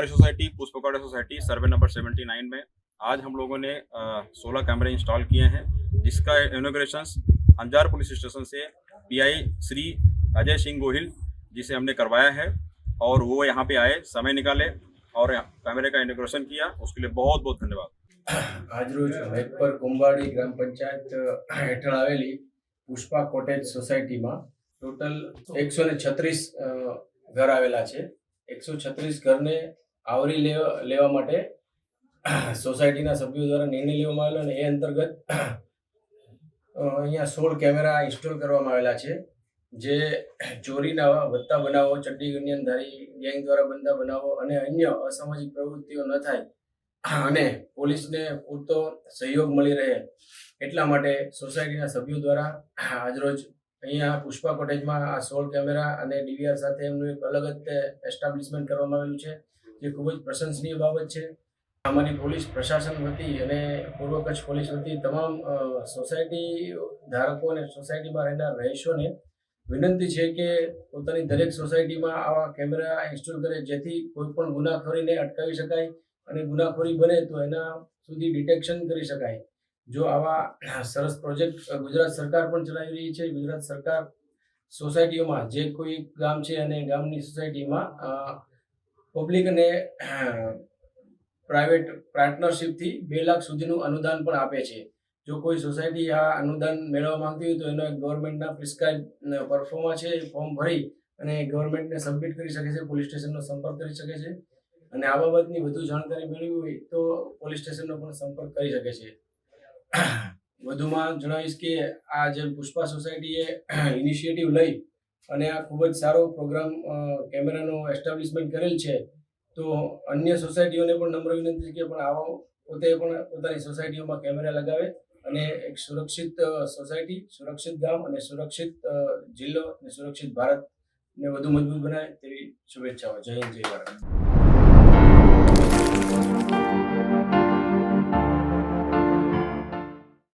हमारी society पुष्पकोटा society survey number 79 में आज हम लोगों ने 16 कैमरे इंस्टॉल किए हैं, जिसका इनॉग्रेशन अंजार पुलिस स्टेशन से पीआई श्री अजय सिंह गोहिल जी से हमने करवाया है और वो यहाँ पे आए, समय निकाले और कैमरे का इनॉग्रेशन किया। उसके लिए बहुत बहुत धन्यवाद। आज रोज मेघपर कुंभाड़ी ग्राम पंचायत हेठળ આવેલી પુષ્પા કોટેજ સોસાયટીમાં ટોટલ 136 ઘર આવેલા છે। 136 ઘરને આવરી લેવા માટે સોસાયટીના સભ્યો દ્વારા નિર્ણય લેવામાં આવેલો અને એ અંતર્ગત અહીંયા 16 કેમેરા ઇન્સ્ટોલ કરવામાં આવેલા છે, જે ચોરીના વધતા બનાવો, ચડ્ડી ગનિયનધારી ગેંગ દ્વારા બનતા બનાવો અને અન્ય અસામાજિક પ્રવૃત્તિઓ ન થાય અને પોલીસને પૂરતો સહયોગ મળી રહે એટલા માટે સોસાયટીના સભ્યો દ્વારા આજરોજ અહીંયા પુષ્પા કોટેજમાં આ 16 કેમેરા અને ડીવીઆર સાથે એમનું એક અલગ જ એસ્ટાબ્લિશમેન્ટ કરવામાં આવેલું છે, જે ખૂબ જ પ્રશંસનીય બાબત છે। અમારી પોલીસ પ્રશાસન વતી અને પૂર્વ કચ્છ પોલીસ વતી તમામ સોસાયટી ધારકો અને સોસાયટીમાં રહેનાર રહીશોને વિનંતી છે કે પોતાની દરેક સોસાયટીમાં આવા કેમેરા ઇન્સ્ટોલ કરે, જેથી કોઈ પણ ગુનાખોરીને અટકાવી શકાય અને ગુનાખોરી બને તો એના સુધી ડિટેક્શન કરી શકાય। જો આવા સરસ પ્રોજેક્ટ ગુજરાત સરકાર પણ ચલાવી રહી છે। ગુજરાત સરકાર સોસાયટીઓમાં જે કોઈ ગામ છે અને ગામની સોસાયટીમાં પબ્લિક અને પ્રાઇવેટ પાર્ટનરશિપથી 2 લાખ સુધીનું અનુદાન પણ આપે છે। જો કોઈ સોસાયટી આ અનુદાન મેળવવા માંગતી હોય તો એનો એક ગવર્મેન્ટના પ્રિસ્ક્રાઇબ પરફોર્મા છે, ફોર્મ ભરી અને ગવર્મેન્ટને સબમિટ કરી શકે છે, પોલીસ સ્ટેશનનો સંપર્ક કરી શકે છે અને આ બાબતની વધુ જાણકારી મેળવી હોય તો પોલીસ સ્ટેશનનો પણ સંપર્ક કરી શકે છે। વધુમાં જણાવીશ કે આ જે પુષ્પા સોસાયટીએ ઇનિશિયેટિવ લઈ અને આ ખૂબ જ સારો પ્રોગ્રામ કેમેરાનો એસ્ટાબ્લિશમેન્ટ કરેલ છે, તો અન્ય સોસાયટીઓને પણ નમ્ર વિનંતી છે કે પણ આવો પોતે પણ પોતાની સોસાયટીઓમાં કેમેરા લગાવે અને એક સુરક્ષિત સોસાયટી, સુરક્ષિત ગામ અને સુરક્ષિત જિલ્લો અને સુરક્ષિત ભારતને વધુ મજબૂત બનાવે તેવી શુભેચ્છાઓ। જય હિન્દ, જય ભારત।